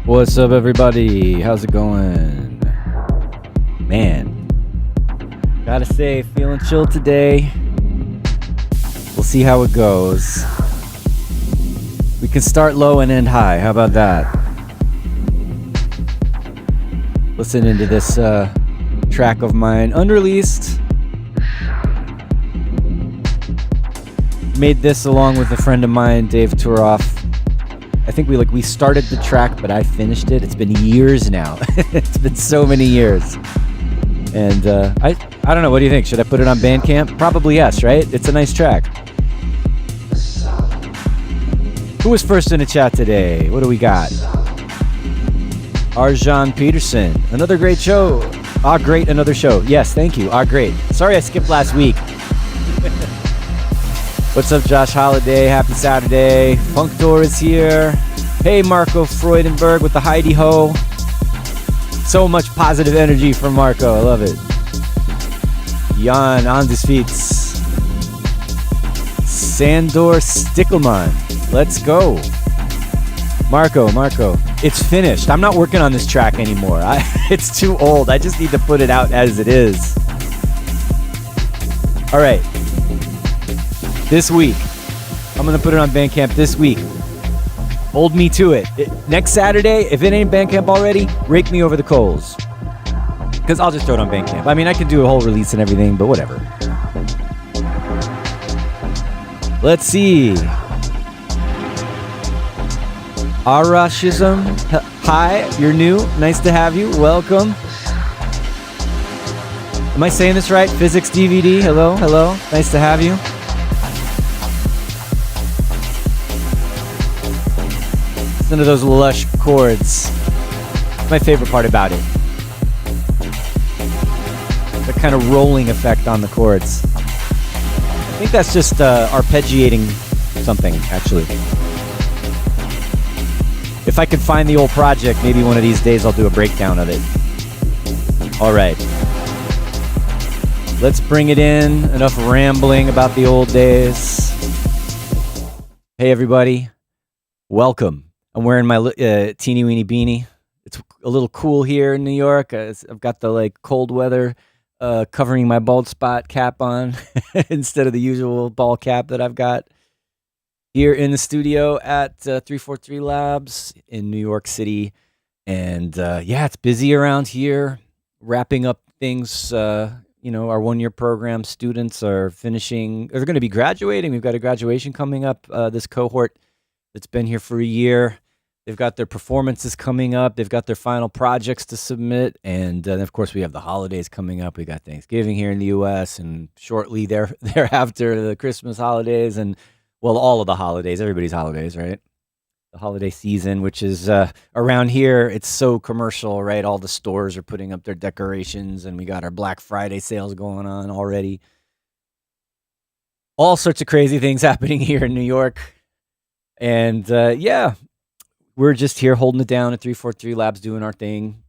What's up, everybody? How's it going? Man, gotta say, feeling chill today. We'll see how it goes. We can start low and end high. How about that? Listening to this track of mine, unreleased. Made this along with a friend of mine, Dave Turoff. I think we started the track, but I finished it. It's been years now. It's been so many years. And I don't know. What do you think? Should I put it on Bandcamp? Probably yes, right? It's a nice track. Who was first in the chat today? What do we got? Arjan Peterson. Another great show. Great, another show. Yes, thank you. Great. Sorry I skipped last week. What's up, Josh Holiday? Happy Saturday. Funktor is here. Hey, Marco Freudenberg with the Heidi Ho. So much positive energy from Marco. I love it. Jan Andesfeets. Sandor Stickelman. Let's go. Marco. It's finished. I'm not working on this track anymore. It's too old. I just need to put it out as it is. All right. This week, I'm going to put it on Bandcamp this week. Hold me to it. Next Saturday, if it ain't Bandcamp already, rake me over the coals. Because I'll just throw it on Bandcamp. I mean, I could do a whole release and everything, but whatever. Let's see. Arashism. Hi, you're new. Nice to have you. Welcome. Am I saying this right? Physics DVD. Hello. Nice to have you. Listen to those lush chords. My favorite part about it. The kind of rolling effect on the chords. I think that's just arpeggiating something, actually. If I could find the old project, maybe one of these days I'll do a breakdown of it. All right. Let's bring it in. Enough rambling about the old days. Hey, everybody. Welcome. I'm wearing my teeny weeny beanie. It's a little cool here in New York. I've got the cold weather covering my bald spot cap on instead of the usual ball cap that I've got here in the studio at 343 Labs in New York City. And it's busy around here. Wrapping up things. Our 1-year program students are finishing. They're going to be graduating. We've got a graduation coming up. This cohort that's been here for a year. They've got their performances coming up. They've got their final projects to submit. And then, of course, we have the holidays coming up. We got Thanksgiving here in the U.S. and shortly thereafter, the Christmas holidays and, well, all of the holidays, everybody's holidays, right? The holiday season, which is around here, it's so commercial, right? All the stores are putting up their decorations and we got our Black Friday sales going on already. All sorts of crazy things happening here in New York. And we're just here holding it down at 343 Labs, doing our thing,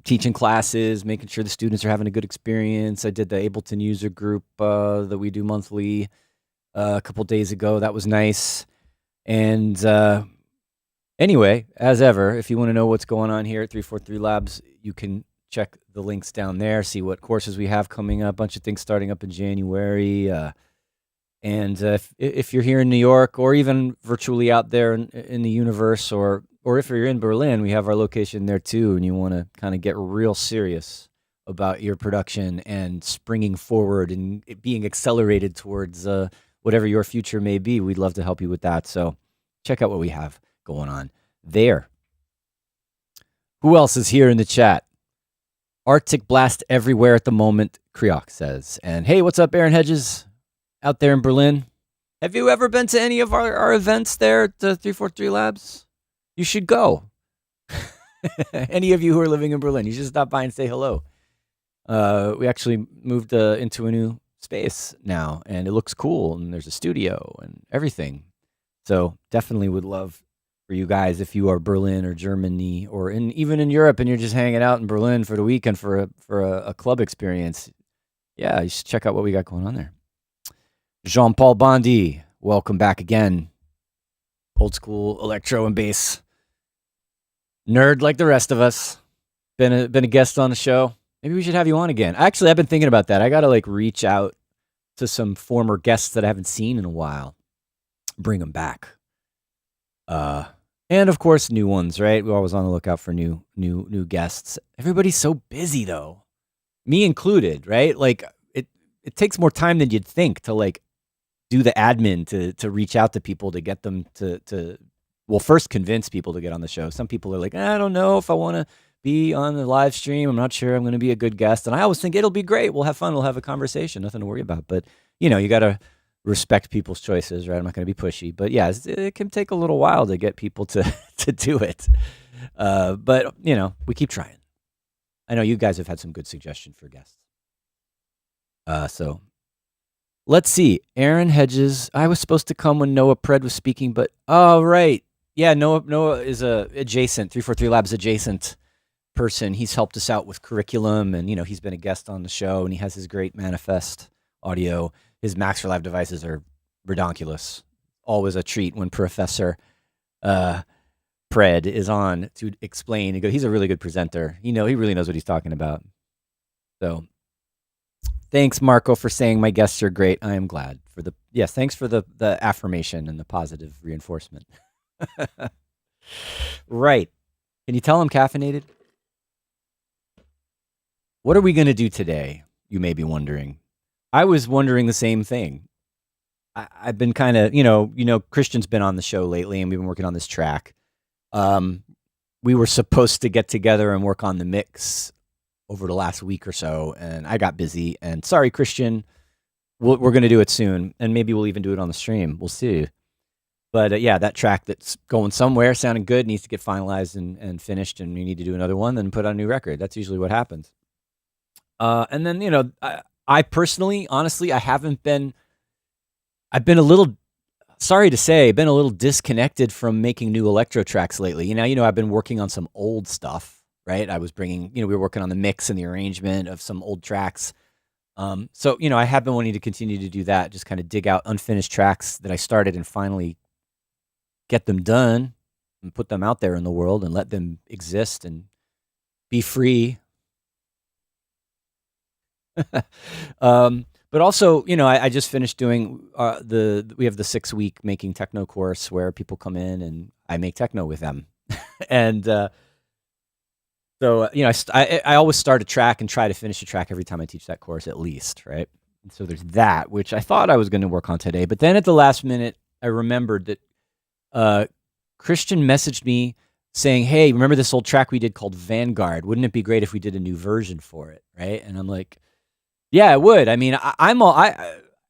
teaching classes, making sure the students are having a good experience. I did the Ableton user group that we do monthly a couple days ago. That was nice. And anyway, as ever, if you want to know what's going on here at 343 Labs, you can check the links down there, see what courses we have coming up, a bunch of things starting up in January. And if you're here in New York or even virtually out there in the universe, or if you're in Berlin, we have our location there too, and you want to kind of get real serious about your production and springing forward and it being accelerated towards whatever your future may be, we'd love to help you with that. So check out what we have going on there. Who else is here in the chat? Arctic blast everywhere at the moment, Kriok says. And hey, what's up, Aaron Hedges? Out there in Berlin. Have you ever been to any of our events there at the 343 Labs? You should go. Any of you who are living in Berlin, you should stop by and say hello. We actually moved into a new space now, and it looks cool, and there's a studio and everything. So definitely would love for you guys, if you are Berlin or Germany or even in Europe and you're just hanging out in Berlin for the weekend for a club experience. Yeah, you should check out what we got going on there. Jean-Paul Bondi, welcome back again. Old school electro and bass. Nerd like the rest of us. Been a guest on the show. Maybe we should have you on again. Actually, I've been thinking about that. I gotta like reach out to some former guests that I haven't seen in a while. Bring them back. And of course, new ones, right? We're always on the lookout for new guests. Everybody's so busy though, me included, right? Like it takes more time than you'd think to like do the admin to reach out to people to get them to well, first convince people to get on the show. Some people are like, I don't know if I want to be on the live stream. I'm not sure I'm going to be a good guest. And I always think it'll be great. We'll have fun. We'll have a conversation. Nothing to worry about. But you got to respect people's choices, right? I'm not going to be pushy, but yeah, it can take a little while to get people to to do it. But we keep trying. I know you guys have had some good suggestions for guests. So let's see. Aaron Hedges. I was supposed to come when Noah Pred was speaking, but right. Yeah, Noah is a adjacent 343 Labs adjacent person. He's helped us out with curriculum, and he's been a guest on the show, and he has his great manifest audio. His Max for Live devices are redonkulous. Always a treat when Professor Pred is on to explain. He's a really good presenter. He really knows what he's talking about. So thanks, Marco, for saying my guests are great. I am glad for thanks for the affirmation and the positive reinforcement. Right. Can you tell I'm caffeinated? What are we going to do today? You may be wondering. I was wondering the same thing. I've been kind of, Christian's been on the show lately, and we've been working on this track. We were supposed to get together and work on the mix over the last week or so, and I got busy. And sorry, Christian, we're going to do it soon, and maybe we'll even do it on the stream. We'll see. But yeah, that track that's going somewhere, sounding good, needs to get finalized and finished, and we need to do another one, then put out a new record. That's usually what happens. And then, I personally, honestly, I've been a little, sorry to say, been a little disconnected from making new electro tracks lately. I've been working on some old stuff, right? I was bringing, we were working on the mix and the arrangement of some old tracks. So, I have been wanting to continue to do that, just kind of dig out unfinished tracks that I started and finally get them done and put them out there in the world and let them exist and be free. But also, I just finished doing we have the 6-week making techno course where people come in and I make techno with them. And so, I always start a track and try to finish a track every time I teach that course, at least, right? And so there's that, which I thought I was going to work on today. But then at the last minute, I remembered that Christian messaged me saying, hey, remember this old track we did called Vanguard? Wouldn't it be great if we did a new version for it, right? And I'm like, yeah, it would. I mean,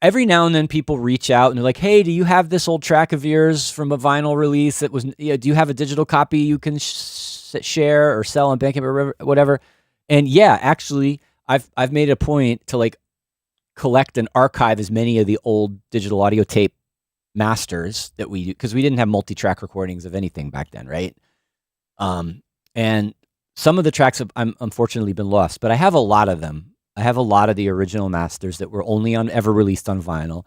every now and then people reach out and they're like, hey, do you have this old track of yours from a vinyl release that was, do you have a digital copy you can share or sell on Bandcamp or whatever? And yeah, actually, I've made a point to like collect and archive as many of the old digital audio tape masters that we do, because we didn't have multi-track recordings of anything back then, right? And some of the tracks have unfortunately been lost, but I have a lot of them. I have a lot of the original masters that were only ever released on vinyl.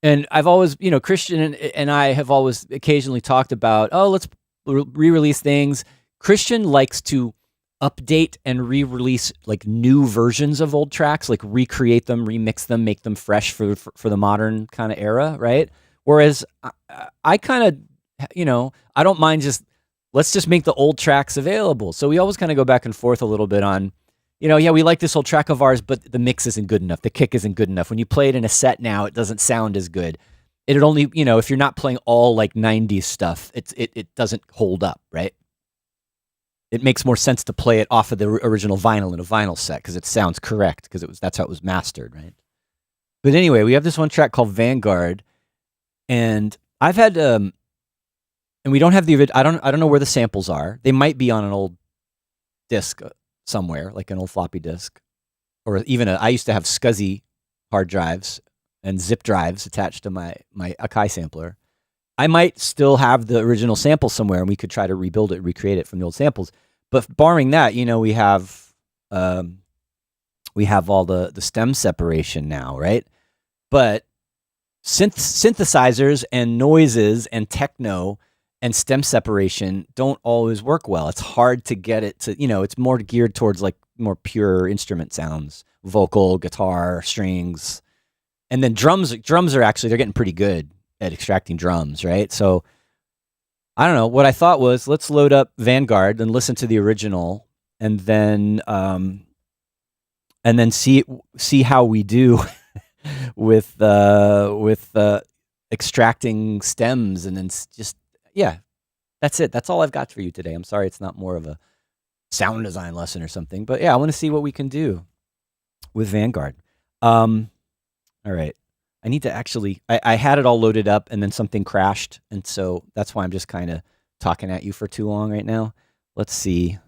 And I've always, Christian and I have always occasionally talked about, let's re-release things. Christian likes to update and re-release like new versions of old tracks, like recreate them, remix them, make them fresh for the modern kind of era, right? Whereas I kind of, I don't mind let's just make the old tracks available. So we always kind of go back and forth a little bit on, yeah, we like this old track of ours, but the mix isn't good enough. The kick isn't good enough. When you play it in a set now, it doesn't sound as good. It'd only, if you're not playing all like 90s stuff, it doesn't hold up, right? It makes more sense to play it off of the original vinyl in a vinyl set because it sounds correct because that's how it was mastered, right? But anyway, we have this one track called Vanguard, and I've had and we don't have I don't know where the samples are. They might be on an old disc somewhere, like an old floppy disk, or even I used to have SCSI hard drives and zip drives attached to my Akai sampler. I might still have the original sample somewhere, and we could try to rebuild it, recreate it from the old samples. But barring that, we have all the stem separation now, right? But synthesizers and noises and techno and stem separation don't always work well. It's hard to get it to, it's more geared towards like more pure instrument sounds, vocal, guitar, strings. And then drums are actually, they're getting pretty good at extracting drums, right? So I don't know. What I thought was, let's load up Vanguard and listen to the original, and then see how we do with extracting stems, and then just yeah, that's it. That's all I've got for you today. I'm sorry it's not more of a sound design lesson or something, but yeah, I want to see what we can do with Vanguard. All right. I need to actually, I had it all loaded up and then something crashed. And so that's why I'm just kind of talking at you for too long right now. Let's see.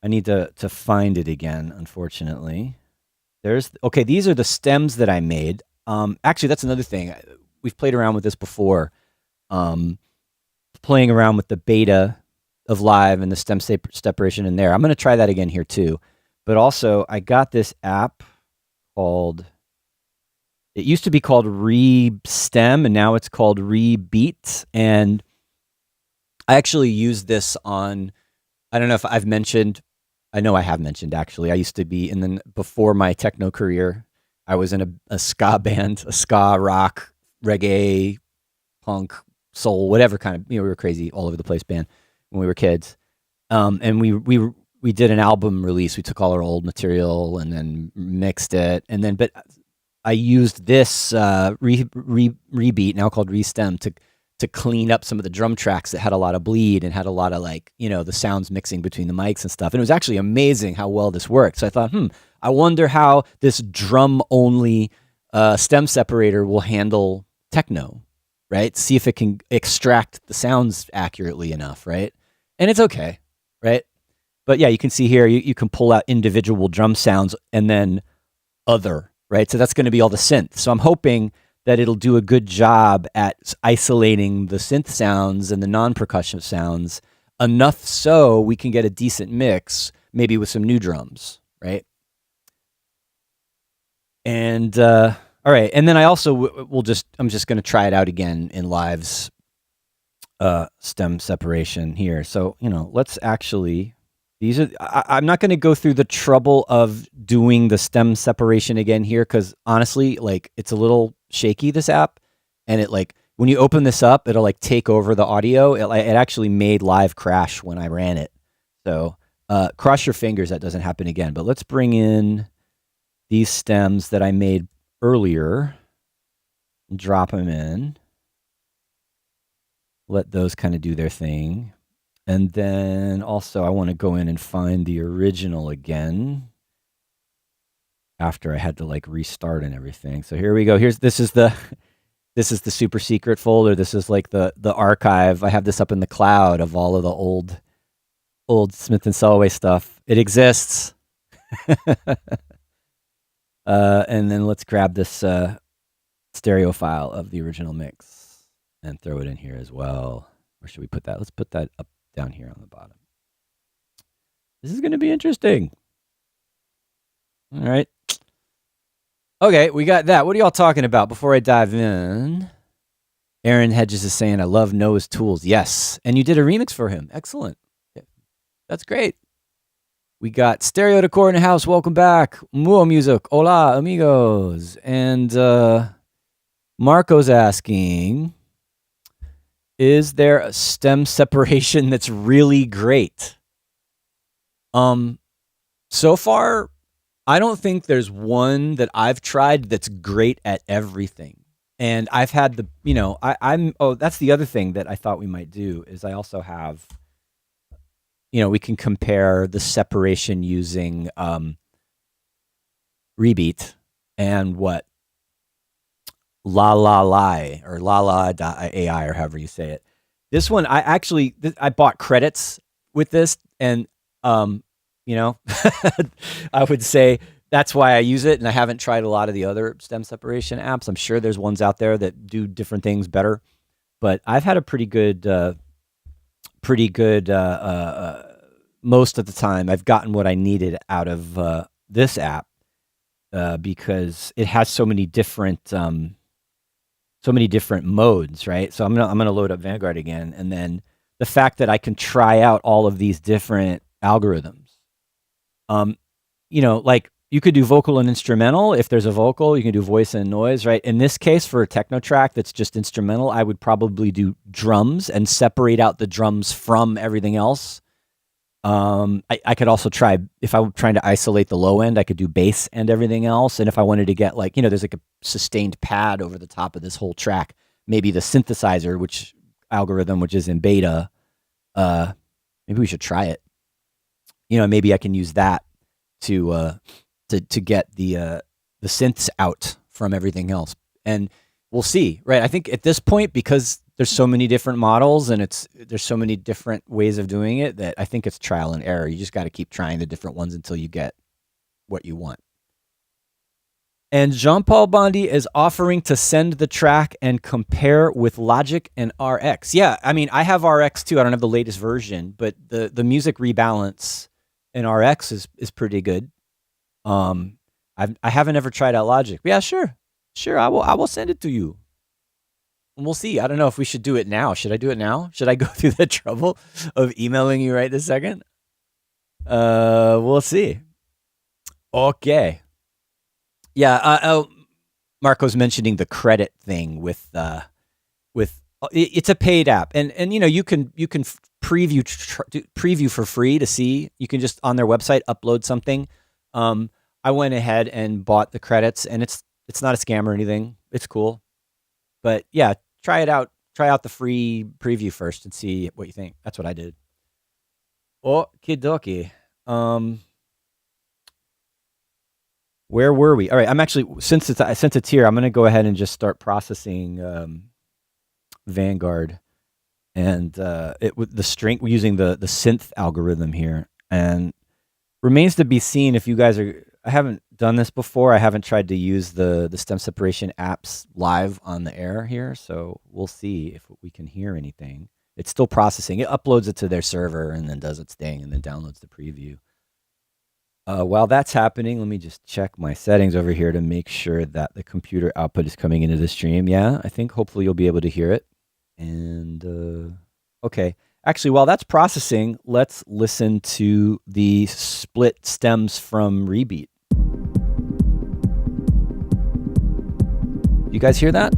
I need to find it again, unfortunately. Okay, these are the stems that I made. Actually, that's another thing. We've played around with this before. Playing around with the beta of Live and the stem separation in there. I'm going to try that again here too. But also, I got this app called, it used to be called ReStem, and now it's called ReBeat. And I actually used this on, I don't know if I've mentioned, I know I have mentioned actually, I used to be, and then before my techno career, I was in a ska band, a ska, rock, reggae, punk, soul, whatever kind of, we were crazy all over the place band when we were kids. And we did an album release. We took all our old material and then mixed it. And then, but I used this ReBeat, now called ReStem, to clean up some of the drum tracks that had a lot of bleed and had a lot of like, the sounds mixing between the mics and stuff. And it was actually amazing how well this worked. So I thought, I wonder how this drum-only stem separator will handle techno, right? See if it can extract the sounds accurately enough, right? And it's okay, right? But yeah, you can see here, you can pull out individual drum sounds and then other, right? So that's going to be all the synth. So I'm hoping that it'll do a good job at isolating the synth sounds and the non-percussion sounds enough so we can get a decent mix, maybe with some new drums, right? And all right, and then I also I'm just going to try it out again in Live's stem separation here. So let's actually. I'm not going to go through the trouble of doing the stem separation again here because honestly, like it's a little shaky, this app, and it like when you open this up, it'll like take over the audio. It actually made Live crash when I ran it. So cross your fingers that doesn't happen again. But let's bring in these stems that I made earlier and drop them in. Let those kind of do their thing. And then also I want to go in and find the original again after I had to like restart and everything. So here we go. This is the super secret folder. This is like the archive. I have this up in the cloud of all of the old Smith and Selway stuff. It exists. And then let's grab this stereo file of the original mix and throw it in here as well. Where should we put that? Let's put that up down here on the bottom. This is going to be interesting. All right. Okay, we got that. What are y'all talking about before I dive in? Aaron Hedges is saying, I love Noah's tools. Yes. And you did a remix for him. Excellent. That's great. We got Stereo Decor in the house. Welcome back. Muo Music. Hola, amigos. And Marco's asking, is there a stem separation that's really great? So far, I don't think there's one that I've tried that's great at everything. And I've had that's the other thing that I thought we might do is I also have, we can compare the separation using ReBeat and what La La Lie or AI or however you say it. This one, I bought credits with this, and I would say that's why I use it, and I haven't tried a lot of the other stem separation apps. I'm sure there's ones out there that do different things better, but I've had a pretty good most of the time. I've gotten what I needed out of this app because it has so many different so many different modes, right? So I'm gonna load up Vanguard again, and then the fact that I can try out all of these different algorithms. Like you could do vocal and instrumental. If there's a vocal, you can do voice and noise, right? In this case, for a techno track that's just instrumental, I would probably do drums and separate out the drums from everything else. I could also try, if I'm trying to isolate the low end, I could do bass and everything else. And if I wanted to get like, there's like a sustained pad over the top of this whole track, maybe the synthesizer, which is in beta, maybe we should try it. Maybe I can use that to get the synths out from everything else. And we'll see, right? I think at this point, because there's so many different models and there's so many different ways of doing it, that I think it's trial and error. You just got to keep trying the different ones until you get what you want. And Jean-Paul Bondy is offering to send the track and compare with Logic and RX. Yeah, I mean, I have RX too. I don't have the latest version, but the music rebalance in RX is pretty good. I haven't ever tried out Logic. But yeah, sure. I will send it to you. And we'll see. I don't know if we should do it now. Should I do it now? Should I go through the trouble of emailing you right this second? We'll see. Okay. Yeah, Marco's mentioning the credit thing with it's a paid app, and you can preview for free to see. You can just on their website upload something. I went ahead and bought the credits, and it's not a scam or anything. It's cool, but yeah, try it out. Try out the free preview first and see what you think. That's what I did. Okie dokie. Where were we? All right, I'm actually since it's here, I'm gonna go ahead and just start processing Vanguard, and with the string using the synth algorithm here, and remains to be seen if you guys are. I haven't done this before. I haven't tried to use the stem separation apps live on the air here, so we'll see if we can hear anything. It's still processing. It uploads it to their server and then does its thing and then downloads the preview. While that's happening, let me just check my settings over here to make sure that the computer output is coming into the stream. Yeah, I think hopefully you'll be able to hear it. And okay. Actually, while that's processing, let's listen to the split stems from Rebeat. You guys hear that?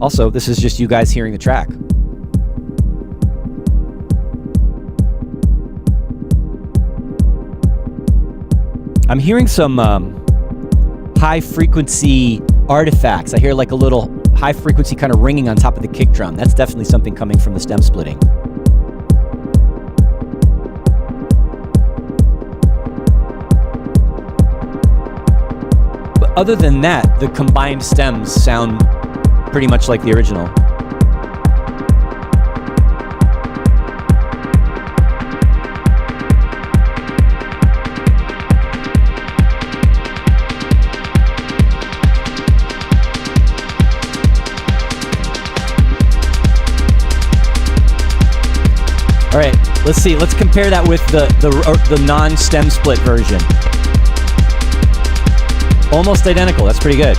Also, this is just you guys hearing the track. I'm hearing some high frequency artifacts. I hear like a little high frequency kind of ringing on top of the kick drum. That's definitely something coming from the stem splitting. But other than that, the combined stems sound pretty much like the original. All right, let's see. Let's compare that with the non-stem split version. Almost identical. That's pretty good.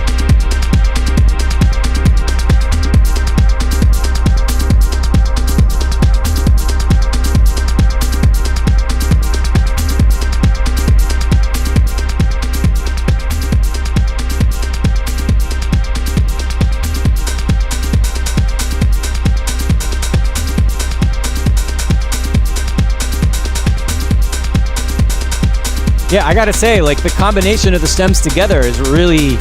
Yeah, I gotta say, like, the combination of the stems together is really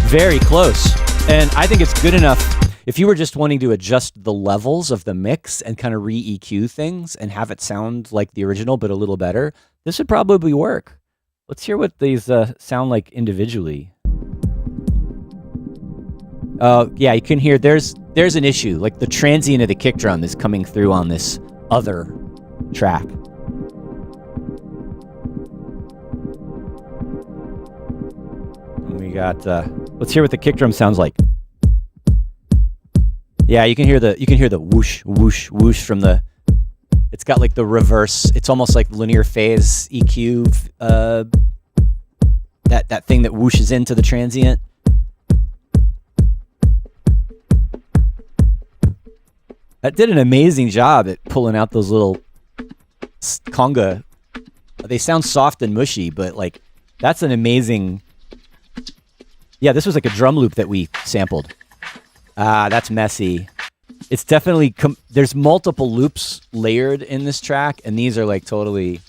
very close. And I think it's good enough. If you were just wanting to adjust the levels of the mix and kind of re-EQ things and have it sound like the original but a little better, this would probably work. Let's hear what these sound like individually. Yeah, you can hear there's an issue. Like, the transient of the kick drum is coming through on this other track. We got let's hear what the kick drum sounds like. Yeah, you can hear the whoosh whoosh whoosh from the. It's got like the reverse. It's almost like linear phase EQ that thing that whooshes into the transient. That did an amazing job at pulling out those little conga. They sound soft and mushy, but like that's an amazing. Yeah, this was like a drum loop that we sampled. That's messy. It's definitely there's multiple loops layered in this track, and these are like totally.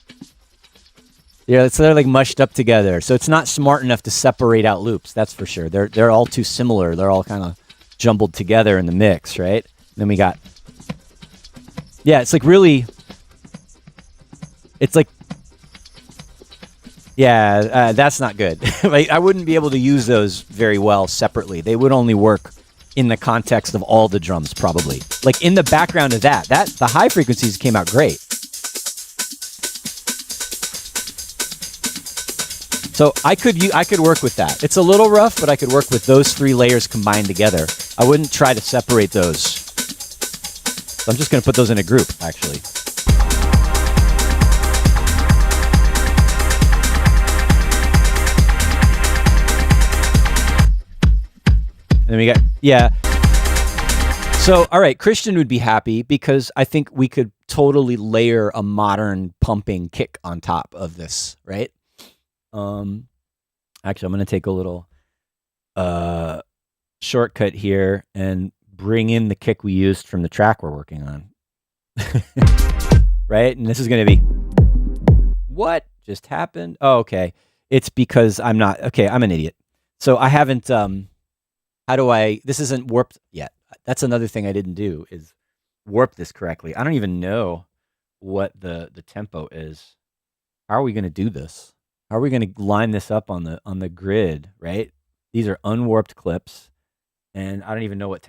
Yeah, so they're like mushed up together. So it's not smart enough to separate out loops. That's for sure. They're all too similar. They're all kind of jumbled together in the mix, right? And then we got. Yeah, it's like really. It's like. Yeah, that's not good. Like, I wouldn't be able to use those very well separately. They would only work in the context of all the drums, probably. Like in the background of that the high frequencies came out great. So I could work with that. It's a little rough, but I could work with those 3 layers combined together. I wouldn't try to separate those. So I'm just going to put those in a group, actually. And then we got, yeah. So, all right, Christian would be happy because I think we could totally layer a modern pumping kick on top of this, right? Actually, I'm going to take a little shortcut here and bring in the kick we used from the track we're working on. Right? And this is going to be, what just happened? Oh, okay. It's because I'm an idiot. So I haven't, this isn't warped yet. That's another thing I didn't do is warp this correctly. I don't even know what the tempo is. How are we going to do this? How are we going to line this up on the grid, right? These are unwarped clips, and I don't even know what the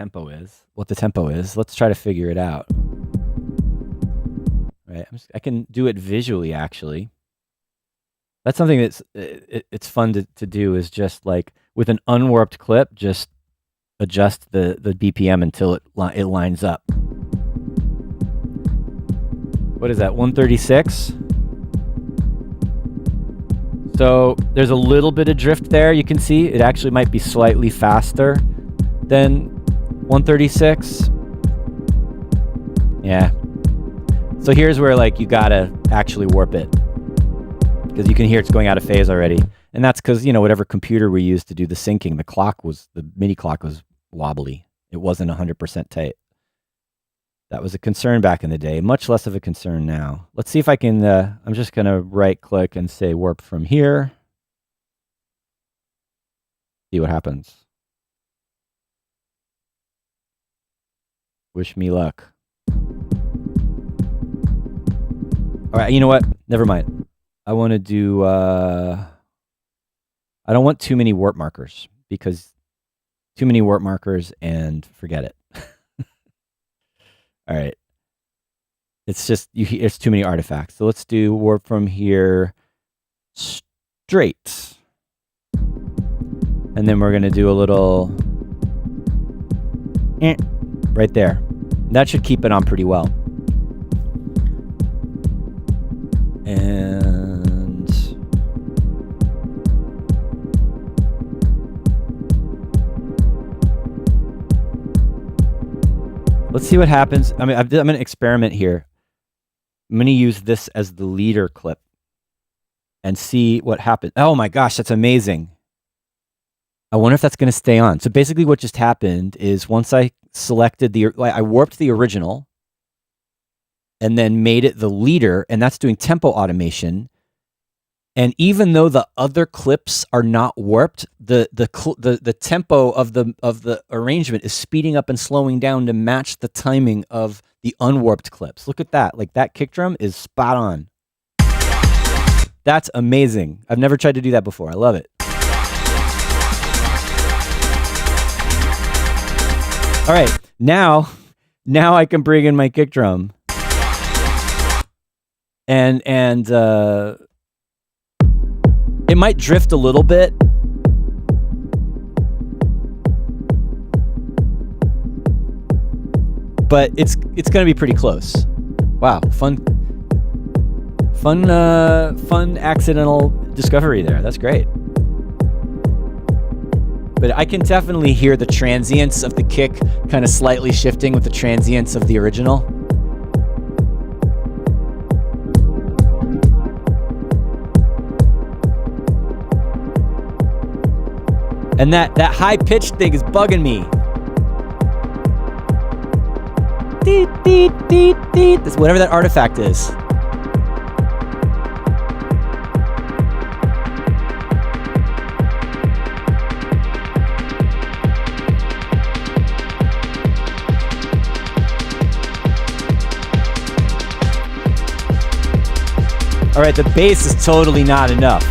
tempo is. Let's try to figure it out. Right? I can do it visually, actually. That's something that's it's fun to do is just like with an unwarped clip, just adjust the BPM until it lines up. What is that, 136? So there's a little bit of drift there. You can see it actually might be slightly faster than 136. Yeah. So here's where like you gotta actually warp it because you can hear it's going out of phase already. And that's because, whatever computer we used to do the syncing, the MIDI clock was wobbly. It wasn't 100% tight. That was a concern back in the day, much less of a concern now. Let's see if I can, I'm just going to right click and say warp from here. See what happens. Wish me luck. All right, you know what? Never mind. I want to do, I don't want too many warp markers because too many warp markers and forget it. All right. It's just, it's too many artifacts. So let's do warp from here straight. And then we're going to do a little right there. That should keep it on pretty well. And let's see what happens. I mean, I'm going to experiment here. I'm going to use this as the leader clip and see what happens. Oh my gosh, that's amazing. I wonder if that's going to stay on. So basically what just happened is once I selected I warped the original and then made it the leader, and that's doing tempo automation. And even though the other clips are not warped, the tempo of the arrangement is speeding up and slowing down to match the timing of the unwarped clips. Look at that. Like that kick drum is spot on. That's amazing. I've never tried to do that before. I love it. All right, now I can bring in my kick drum. And it might drift a little bit. But it's going to be pretty close. Wow, fun accidental discovery there. That's great. But I can definitely hear the transients of the kick kind of slightly shifting with the transients of the original. And that high-pitched thing is bugging me. Deet, deet, deet, deet. That's whatever that artifact is. All right, the bass is totally not enough.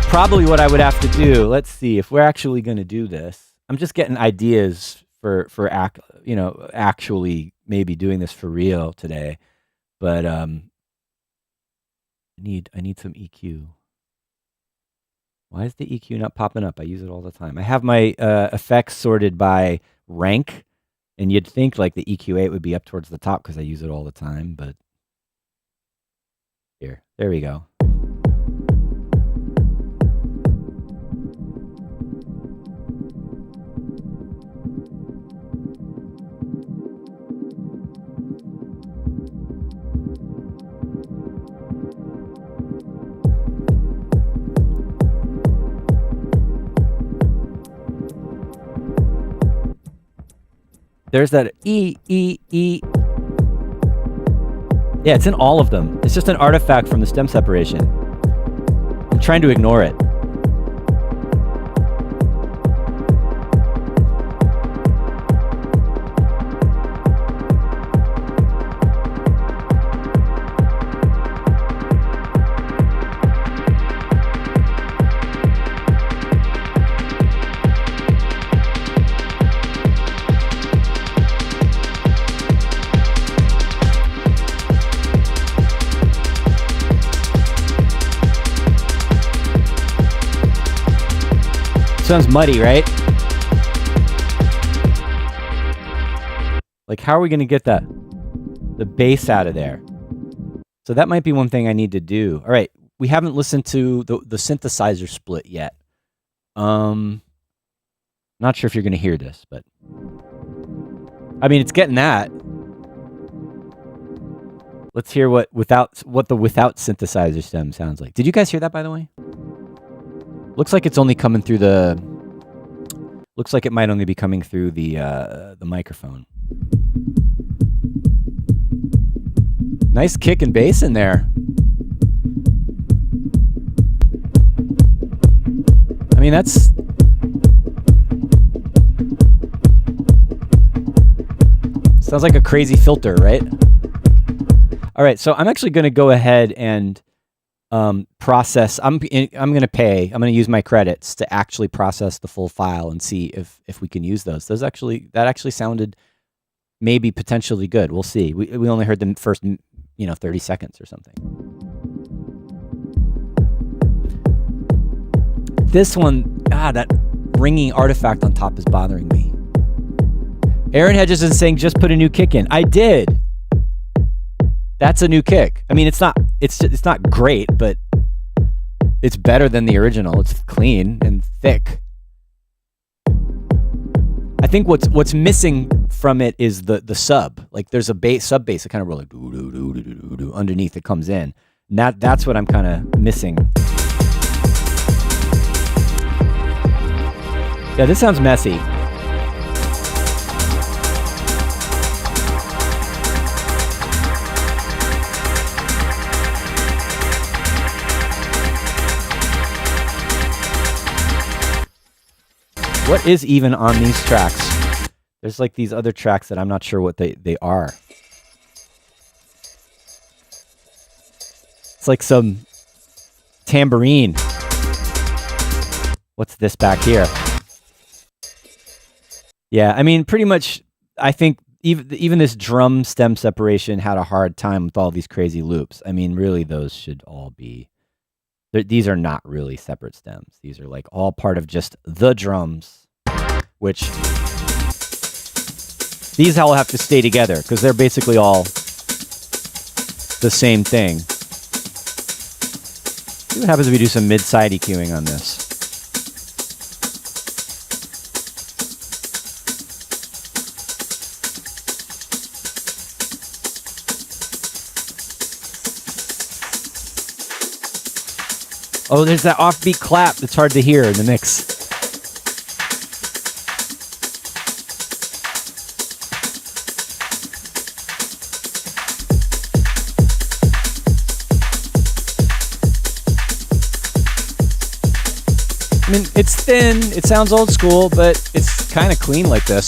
Probably what I would have to do, let's see, if we're actually going to do this. I'm just getting ideas for actually maybe doing this for real today. But I need some EQ. Why is the EQ not popping up? I use it all the time. I have my effects sorted by rank, and you'd think like the EQ8 would be up towards the top because I use it all the time, but here, there we go. There's that E. Yeah, it's in all of them. It's just an artifact from the stem separation. I'm trying to ignore it. Sounds muddy, right? Like, how are we going to get the bass out of there? So that might be one thing I need to do. All right, we haven't listened to the synthesizer split yet. Not sure if you're going to hear this, but I mean, it's getting that. Let's hear what the without synthesizer stem sounds like. Did you guys hear that, by the way? Looks like it's only coming through the. Looks like it might only be coming through the microphone. Nice kick and bass in there. I mean, that's. Sounds like a crazy filter, right? All right, so I'm actually going to go ahead and process. I'm going to use my credits to actually process the full file and see if we can use those. That actually sounded maybe potentially good. We'll see. We only heard the first 30 seconds or something. This one, that ringing artifact on top is bothering me. Aaron Hedges is saying just put a new kick in. I did. That's a new kick. I mean, it's not great, but it's better than the original. It's clean and thick. I think what's missing from it is the sub. Like there's a sub bass that kind of rolls like doo doo doo doo doo doo underneath it comes in. And that's what I'm kind of missing. Yeah, this sounds messy. What is even on these tracks? There's like these other tracks that I'm not sure what they are. It's like some tambourine. What's this back here? Yeah, I mean, pretty much, I think even this drum stem separation had a hard time with all these crazy loops. I mean, really, those should all be... These are not really separate stems. These are like all part of just the drums, which these all have to stay together because they're basically all the same thing. See what happens if we do some mid-side EQing on this. Oh, there's that offbeat clap that's hard to hear in the mix. I mean, it's thin, it sounds old school, but it's kind of clean like this.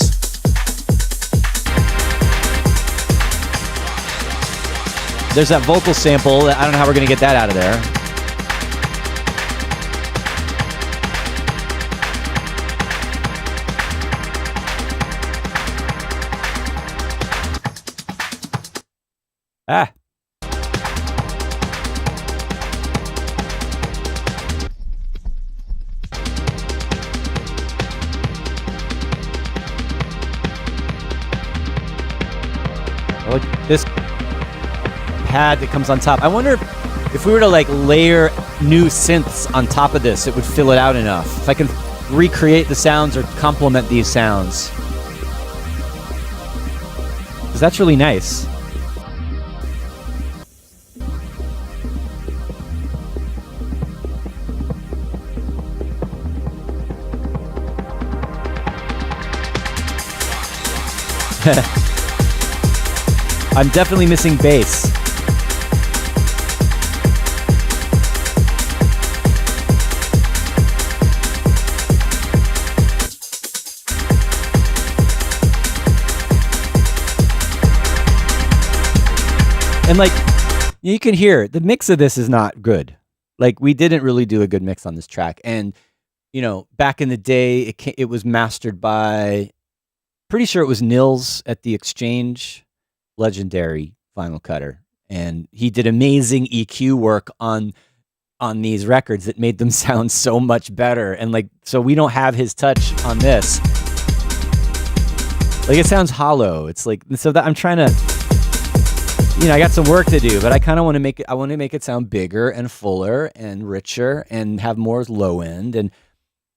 There's that vocal sample. I don't know how we're going to get that out of there. Ah. Like this pad that comes on top. I wonder if we were to like layer new synths on top of this, it would fill it out enough. If I can recreate the sounds or complement these sounds. Because that's really nice. I'm definitely missing bass. And like, you can hear the mix of this is not good. Like, we didn't really do a good mix on this track. And, you know, back in the day, it was mastered by, pretty sure it was Nils at the Exchange, legendary vinyl cutter. And he did amazing EQ work on these records that made them sound so much better. And like, so we don't have his touch on this. Like, it sounds hollow. It's like, so that I'm trying to, you know, I got some work to do, but I kind of want to make it, I want to make it sound bigger and fuller and richer and have more low end. And,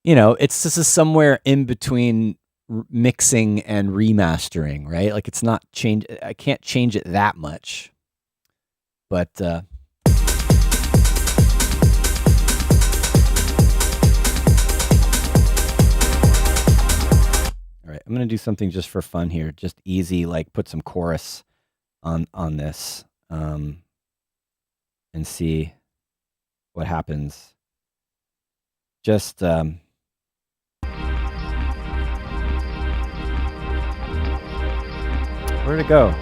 you know, it's just somewhere in between mixing and remastering, right? Like, it's not change. I can't change it that much, but, all right, I'm going to do something just for fun here. Just easy, like put some chorus on this, and see what happens. Just, where'd it go?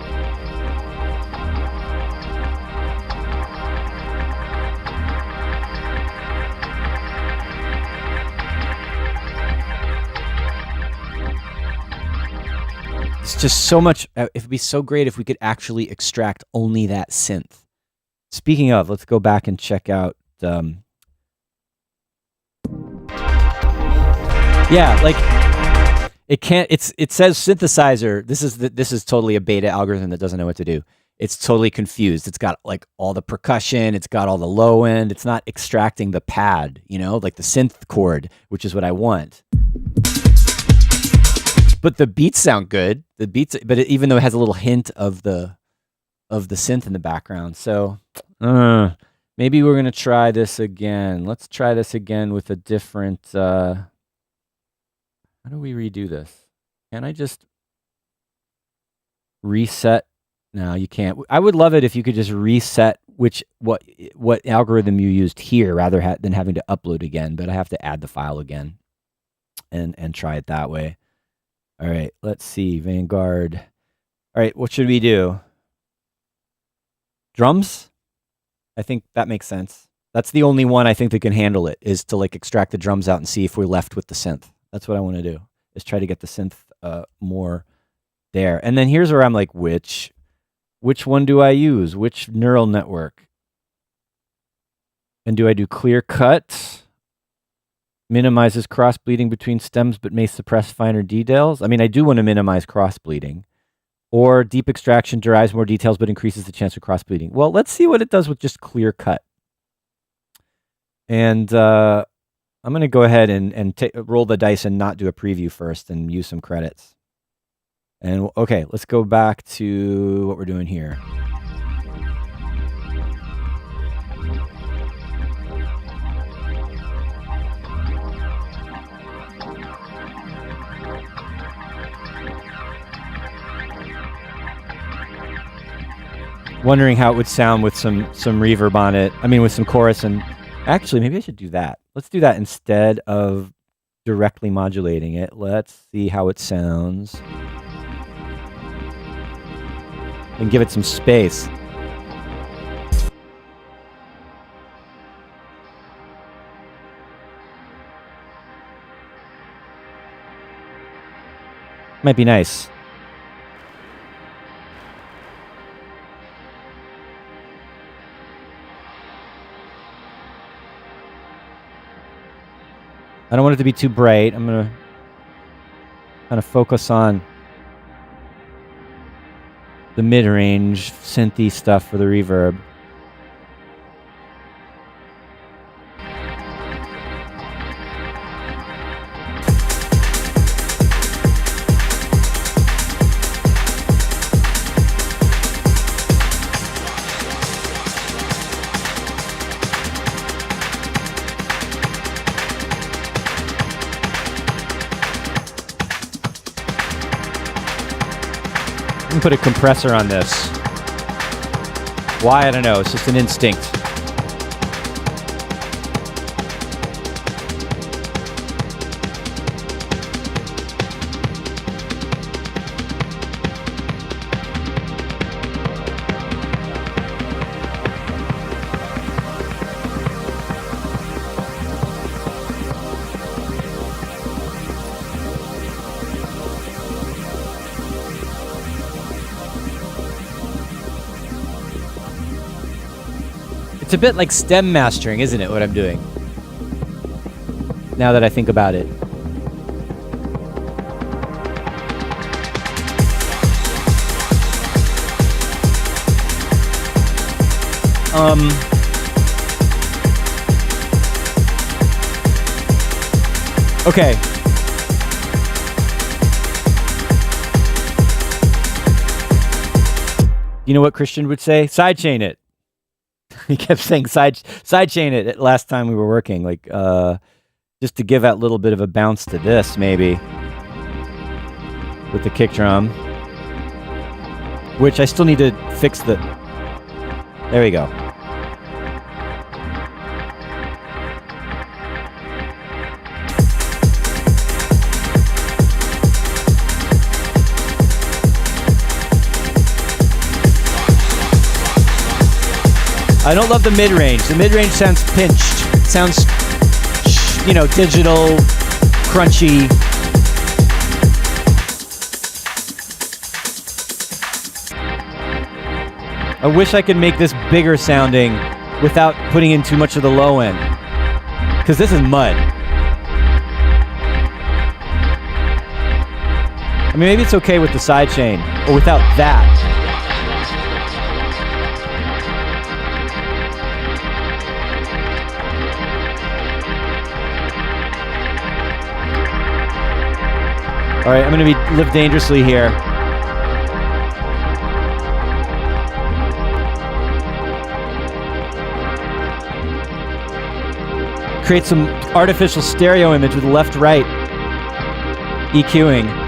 It's just so much. It'd be so great if we could actually extract only that synth. Speaking of, let's go back and check out. Yeah, like it can't. It says synthesizer. This is totally a beta algorithm that doesn't know what to do. It's totally confused. It's got like all the percussion. It's got all the low end. It's not extracting the pad. You know, like the synth chord, which is what I want. But the beats sound good. The beats, but even though it has a little hint of the synth in the background. So maybe we're gonna try this again. Let's try this again with a different. How do we redo this? Can I just reset? No, you can't. I would love it if you could just reset what algorithm you used here rather than having to upload again. But I have to add the file again and try it that way. All right, let's see, Vanguard. All right, what should we do? Drums? I think that makes sense. That's the only one I think that can handle it, is to like extract the drums out and see if we're left with the synth. That's what I want to do, is try to get the synth more there. And then here's where I'm like, which one do I use? Which neural network? And do I do clear cut? Minimizes cross bleeding between stems but may suppress finer details. I mean, I do want to minimize cross bleeding. Or deep extraction derives more details but increases the chance of cross bleeding. Well, let's see what it does with just clear cut. And I'm going to go ahead and roll the dice and not do a preview first and use some credits. And okay, let's go back to what we're doing here. Wondering how it would sound with some reverb on it. I mean, with some chorus. And actually, maybe I should do that. Let's do that instead of directly modulating it. Let's see how it sounds. And give it some space. Might be nice. I don't want it to be too bright. I'm going to kind of focus on the mid-range synthy stuff for the reverb. Put a compressor on this. Why? I don't know. It's just an instinct. It's a bit like stem mastering, isn't it, what I'm doing? Now that I think about it. Okay. You know what Christian would say? Sidechain it. He kept saying sidechain it last time we were working, like just to give that little bit of a bounce to this, maybe with the kick drum, which I still need to fix the. There we go. I don't love the mid-range. The mid-range sounds pinched. It sounds, you know, digital, crunchy. I wish I could make this bigger sounding without putting in too much of the low end. Because this is mud. I mean, maybe it's okay with the sidechain, or without that. All right, I'm going to live dangerously here. Create some artificial stereo image with left-right EQing.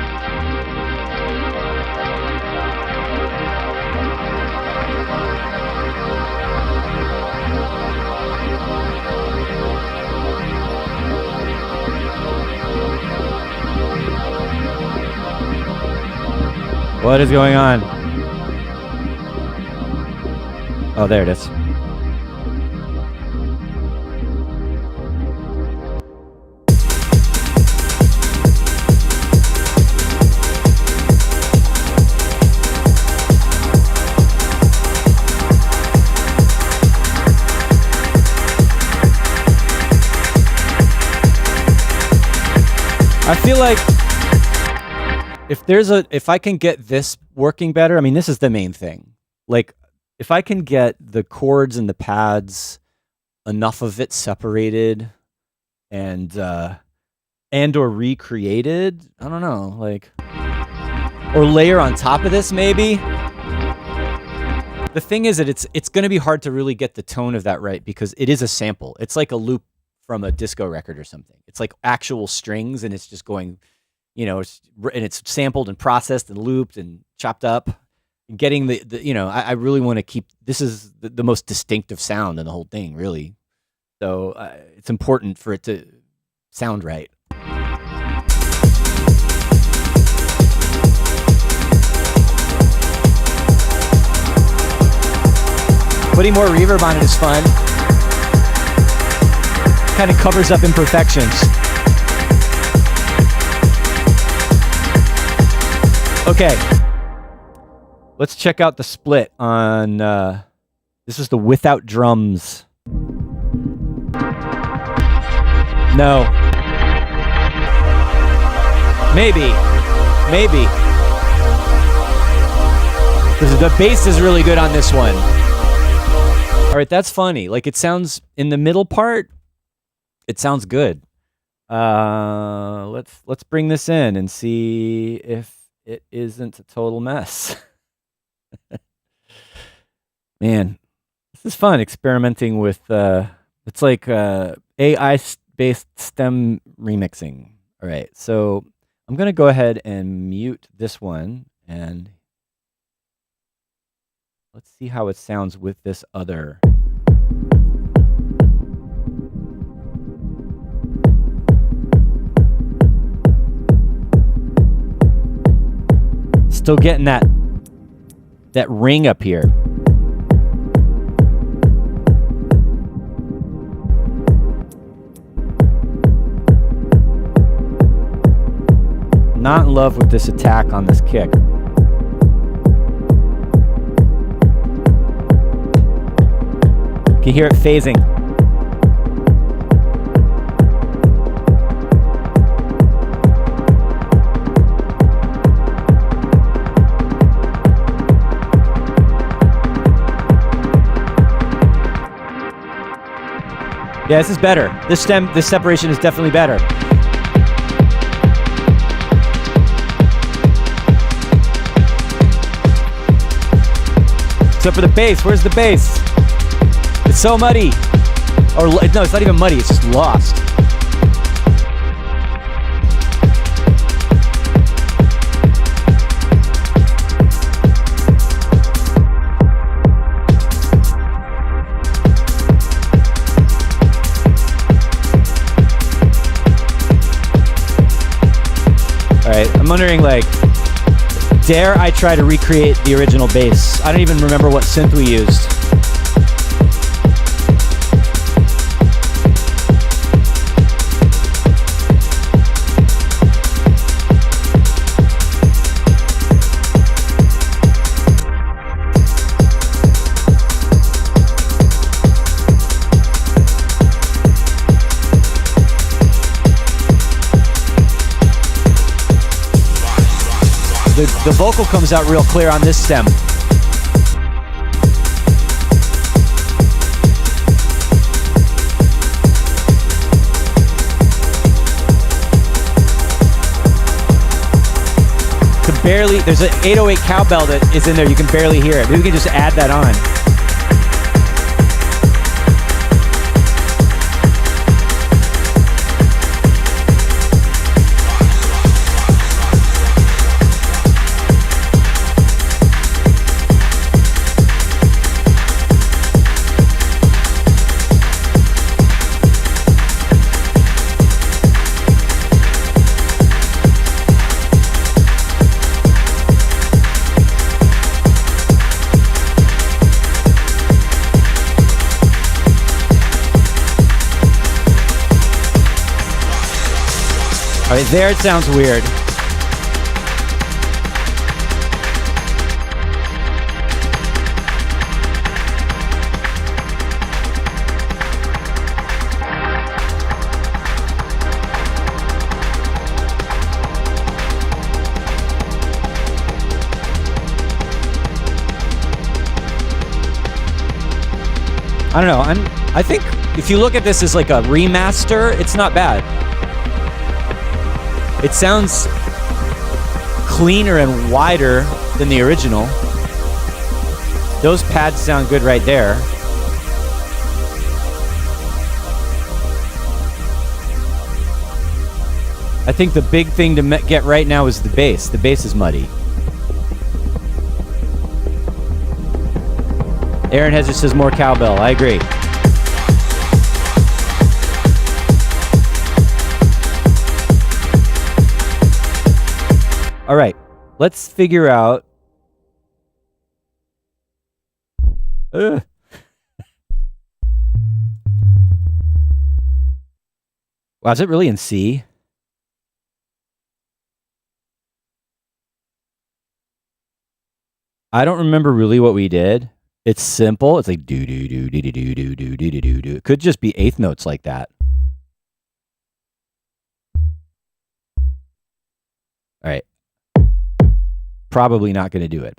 What is going on? Oh, there it is. I feel like if I can get this working better, I mean, this is the main thing. Like, if I can get the chords and the pads, enough of it separated and or recreated, I don't know, like, or layer on top of this maybe. The thing is that it's going to be hard to really get the tone of that right, because it is a sample. It's like a loop from a disco record or something. It's like actual strings, and it's just going, you know, and it's sampled and processed and looped and chopped up. getting the I really want to keep this is the most distinctive sound in the whole thing, really. So it's important for it to sound right. Putting more reverb on it is fun. Kind of covers up imperfections. Okay. Let's check out the split on, this is the without drums. No. Maybe. Because the bass is really good on this one. All right, that's funny. Like, it sounds, in the middle part, it sounds good. Let's bring this in and see if it isn't a total mess. Man, this is fun experimenting with, it's like AI-based stem remixing. All right, so I'm going to go ahead and mute this one, and let's see how it sounds with this other. Still getting that ring up here. Not in love with this attack on this kick. You can hear it phasing. Yeah, this is better. This separation is definitely better. Except for the bass. Where's the bass? It's so muddy. Or no, it's not even muddy. It's just lost. All right, I'm wondering, like, dare I try to recreate the original bass? I don't even remember what synth we used. The vocal comes out real clear on this stem. Could barely, there's an 808 cowbell that is in there, you can barely hear it. Maybe we can just add that on. All right, there it sounds weird. I don't know. I think if you look at this as like a remaster, it's not bad. It sounds cleaner and wider than the original. Those pads sound good right there. I think the big thing to get right now is the bass. The bass is muddy. Aaron Hedges says more cowbell. I agree. All right, let's figure out. Wow, is it really in C? I don't remember really what we did. It's simple. It's like do do do do do do do do do do do. It could just be eighth notes like that. All right. Probably not going to do it.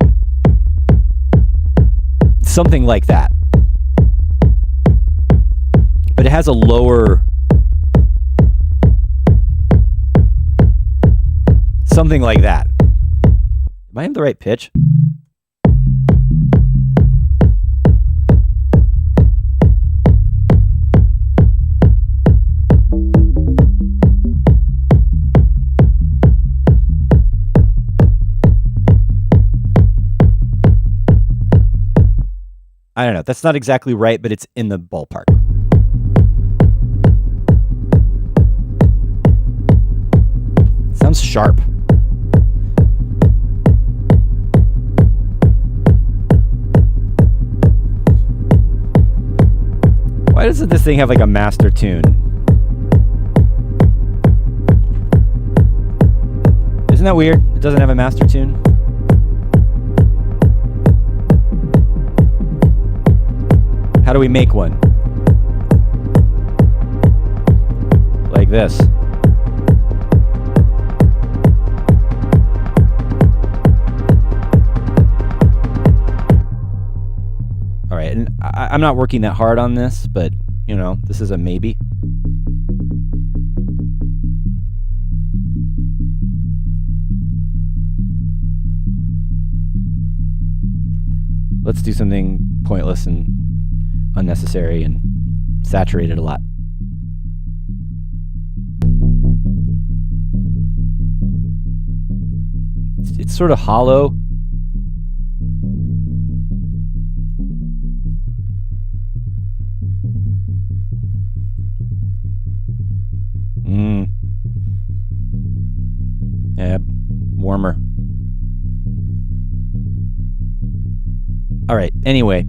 Something like that. But it has a lower. Something like that. Am I in the right pitch? I don't know. That's not exactly right, but it's in the ballpark. Sounds sharp. Why doesn't this thing have like a master tune? Isn't that weird? It doesn't have a master tune? How do we make one? Like this. All right, and I'm not working that hard on this, but, you know, this is a maybe. Let's do something pointless and unnecessary and saturated a lot. It's sort of hollow. Yeah, warmer. All right, anyway.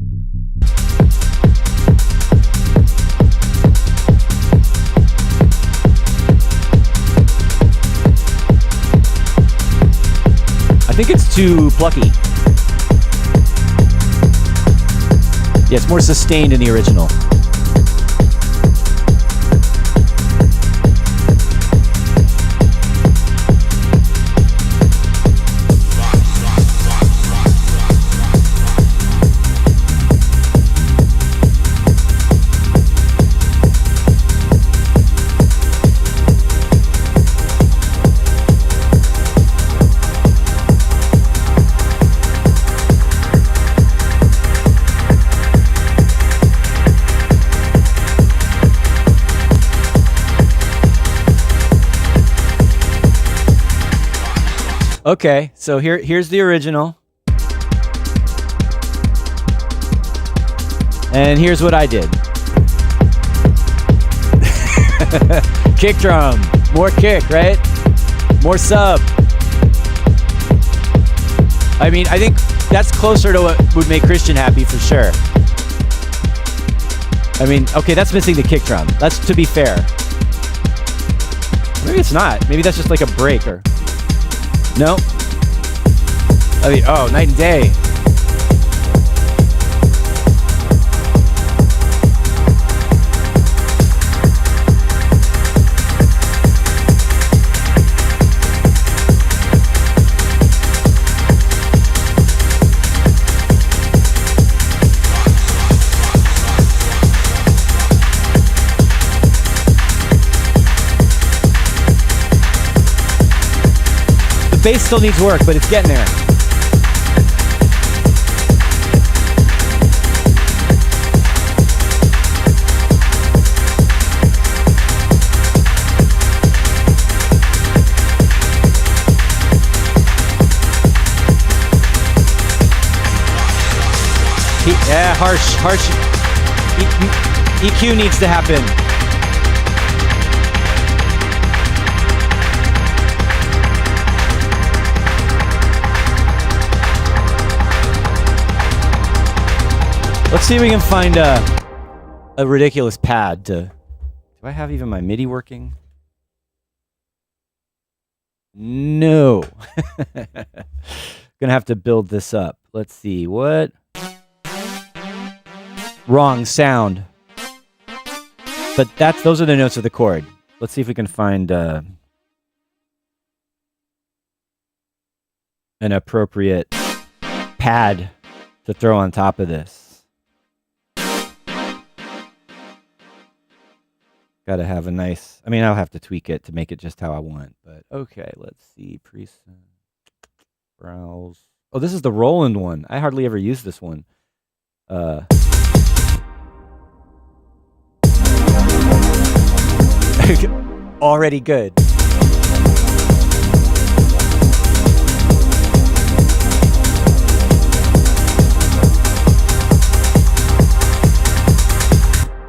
I think it's too plucky. Yeah, it's more sustained in the original. Okay, so here's the original. And here's what I did. Kick drum. More kick, right? More sub. I mean, I think that's closer to what would make Christian happy for sure. I mean, okay, that's missing the kick drum. That's to be fair. Maybe it's not. Maybe that's just like a break or... No? I mean, oh, night and day. The bass still needs work, but it's getting there. Yeah, harsh. EQ needs to happen. Let's see if we can find a ridiculous pad to... Do I have even my MIDI working? No. Gonna have to build this up. Let's see. What? Wrong sound. But those are the notes of the chord. Let's see if we can find an appropriate pad to throw on top of this. Gotta have a nice... I mean, I'll have to tweak it to make it just how I want. But okay, let's see. Preset. Browse. Oh, this is the Roland one. I hardly ever use this one. Already good.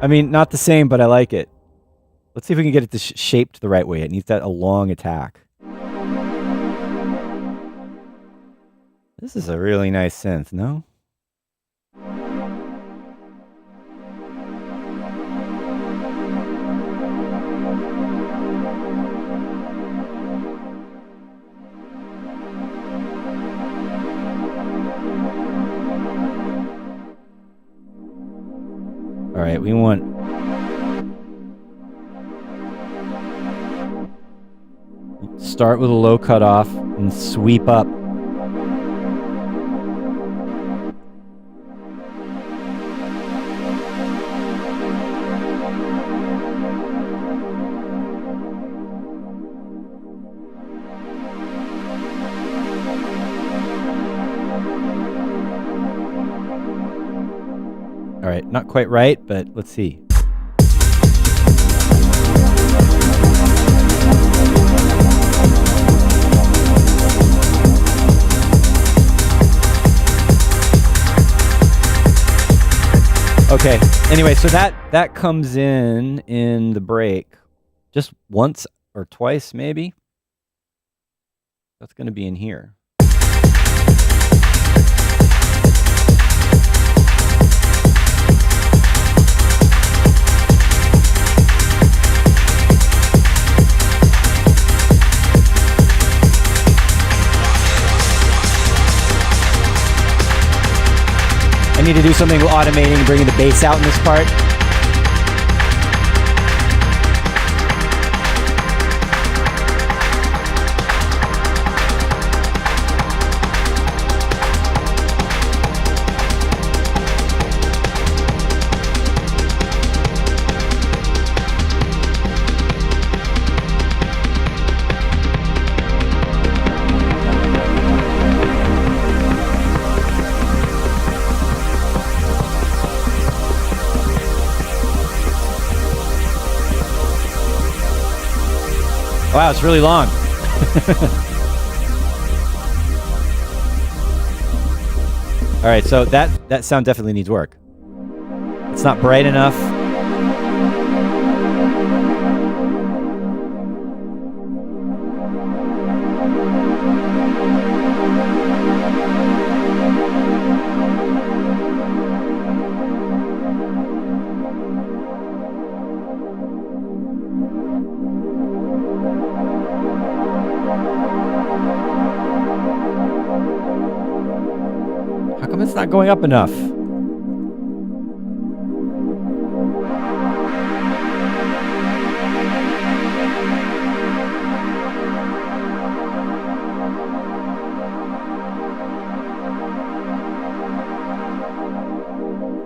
I mean, not the same, but I like it. Let's see if we can get it shaped the right way. It needs a long attack. This is a really nice synth, no? All right, we want... Start with a low cutoff and sweep up. All right, not quite right, but let's see. Okay, anyway, so that comes in the break just once or twice, maybe. That's going to be in here. I need to do something with automating, bringing the bass out in this part. Wow, it's really long. All right, so that sound definitely needs work. It's not bright enough. It's not going up enough.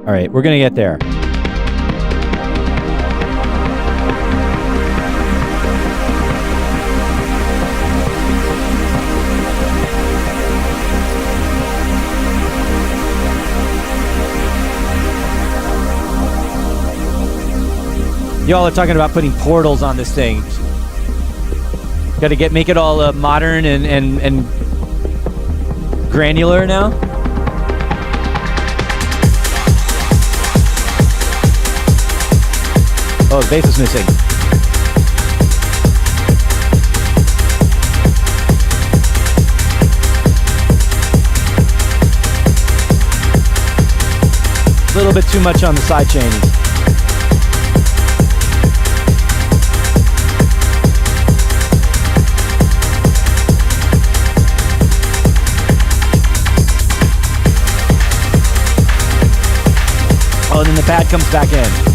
All right, we're gonna get there. Y'all are talking about putting portals on this thing. Got to make it all modern and granular now. Oh, the bass is missing. A little bit too much on the side chain. Oh, and then the pad comes back in.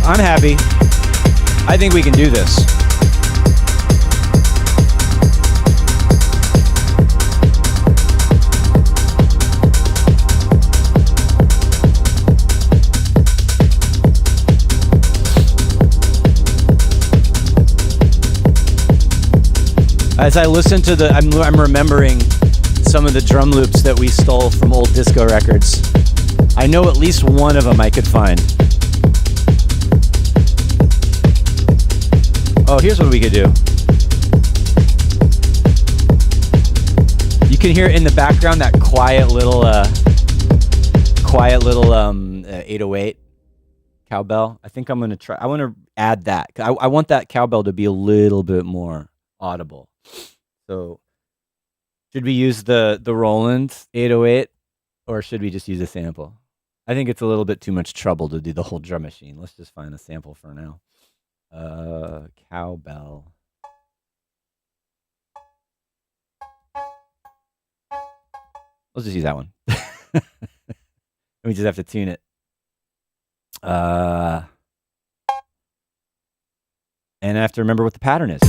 I'm happy. I think we can do this. As I listen to I'm remembering some of the drum loops that we stole from old disco records. I know at least one of them I could find. Oh, here's what we could do. You can hear in the background that quiet little 808 cowbell. I think I'm gonna try. I want to add that. I want that cowbell to be a little bit more audible. So, should we use the Roland 808, or should we just use a sample? I think it's a little bit too much trouble to do the whole drum machine. Let's just find a sample for now. Cowbell. Let's just use that one. We just have to tune it. And I have to remember what the pattern is.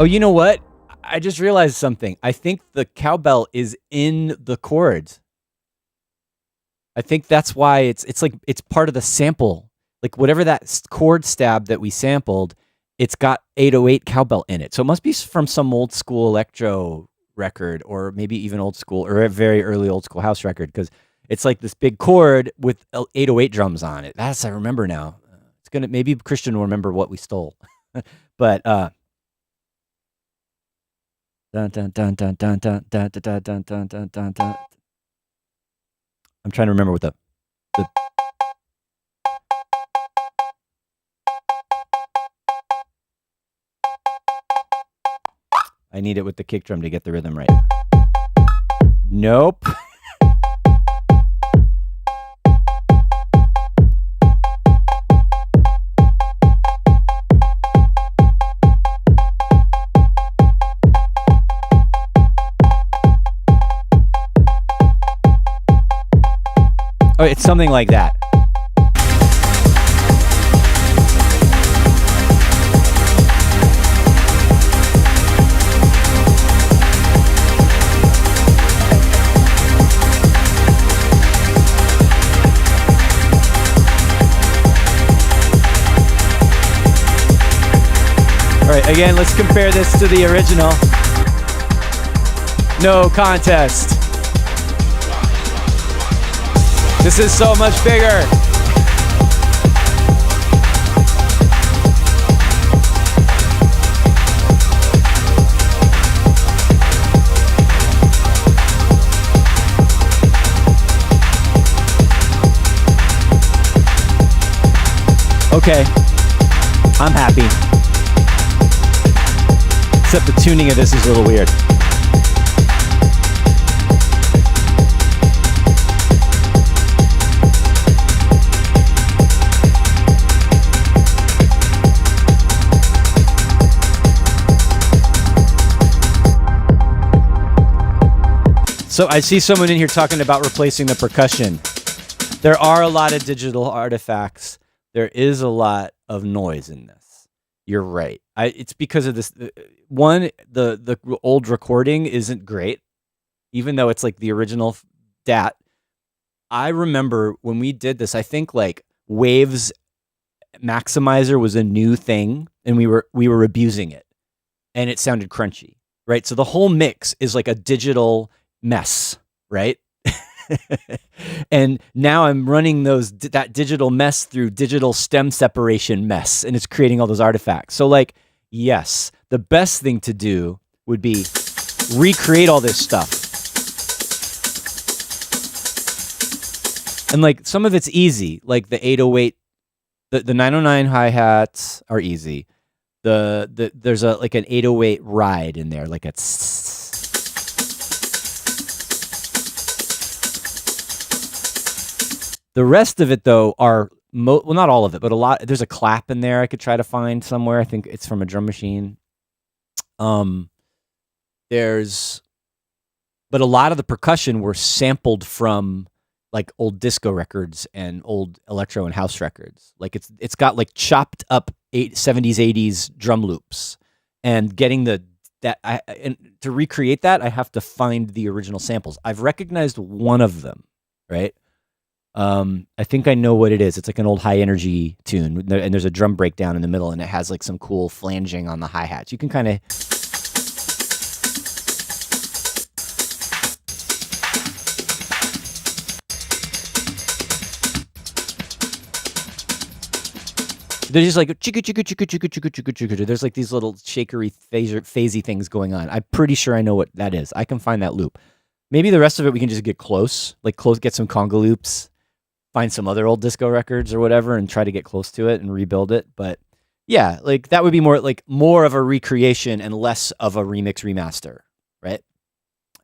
Oh, you know what? I just realized something. I think the cowbell is in the chords. I think that's why it's like it's part of the sample. Like whatever that chord stab that we sampled, it's got 808 cowbell in it. So it must be from some old school electro record, or maybe even old school or a very early old school house record, because it's like this big chord with 808 drums on it. That's I remember now. Maybe Christian will remember what we stole. But dun, dun, dun, dun, dun, dun, dun, dun, dun, dun, dun, dun, dun. I'm trying to remember what the I need it with the kick drum to get the rhythm right. Nope. Oh, it's something like that. All right, again, let's compare this to the original. No contest. This is so much bigger. Okay, I'm happy. Except the tuning of this is a little weird. So I see someone in here talking about replacing the percussion. There are a lot of digital artifacts. There is a lot of noise in this. You're right. It's because of this. One, the old recording isn't great, even though it's like the original DAT. I remember when we did this, I think like Waves Maximizer was a new thing, and we were abusing it, and it sounded crunchy, right? So the whole mix is like a digital mess, right? And now I'm running that digital mess through digital stem separation mess, and it's creating all those artifacts. So like, yes, the best thing to do would be recreate all this stuff. And like some of it's easy, like the 808, the 909 hi-hats are easy. There's like an 808 ride in there, like a The rest of it, though, are well, not all of it, but a lot. There's a clap in there I could try to find somewhere. I think it's from a drum machine. But a lot of the percussion were sampled from like old disco records and old electro and house records. Like it's got like chopped up 70s, 80s drum loops, and getting and to recreate that, I have to find the original samples. I've recognized one of them, right? I think I know what it is. It's like an old high energy tune, and there's a drum breakdown in the middle, and it has like some cool flanging on the hi-hats. You can kind of they're just like chicka chicka chicka chicka chicka chicka chicka. There's like these little shakery phasey things going on. I'm pretty sure I know what that is. I can find that loop. Maybe the rest of it we can just get close, get some conga loops, find some other old disco records or whatever, and try to get close to it and rebuild it. But yeah, like that would be more of a recreation and less of a remix remaster, right?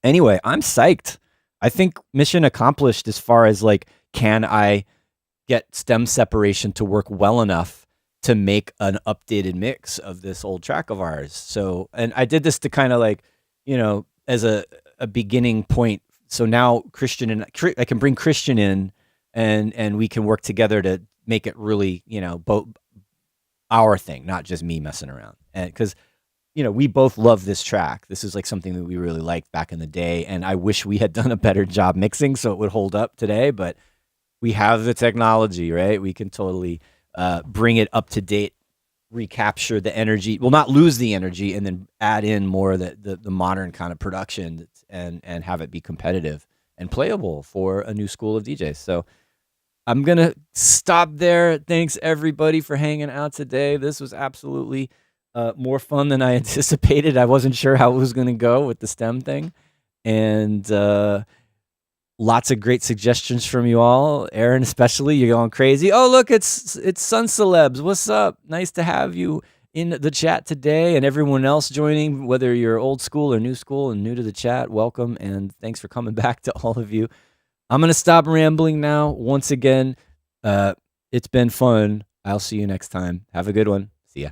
Anyway, I'm psyched. I think mission accomplished as far as like, can I get stem separation to work well enough to make an updated mix of this old track of ours? So, and I did this to kind of like, as a beginning point. So now I can bring Christian in, and we can work together to make it really, both our thing, not just me messing around. And because, we both love this track. This is like something that we really liked back in the day. And I wish we had done a better job mixing so it would hold up today, but we have the technology, right? We can totally bring it up to date, recapture the energy, well, not lose the energy, and then add in more of the modern kind of production and have it be competitive and playable for a new school of DJs. So I'm going to stop there. Thanks, everybody, for hanging out today. This was absolutely more fun than I anticipated. I wasn't sure how it was going to go with the STEM thing. And lots of great suggestions from you all. Aaron, especially, you're going crazy. Oh, look, it's Sun Celebs. What's up? Nice to have you in the chat today, and everyone else joining, whether you're old school or new school and new to the chat, welcome, and thanks for coming back to all of you. I'm going to stop rambling now. Once again, it's been fun. I'll see you next time. Have a good one. See ya.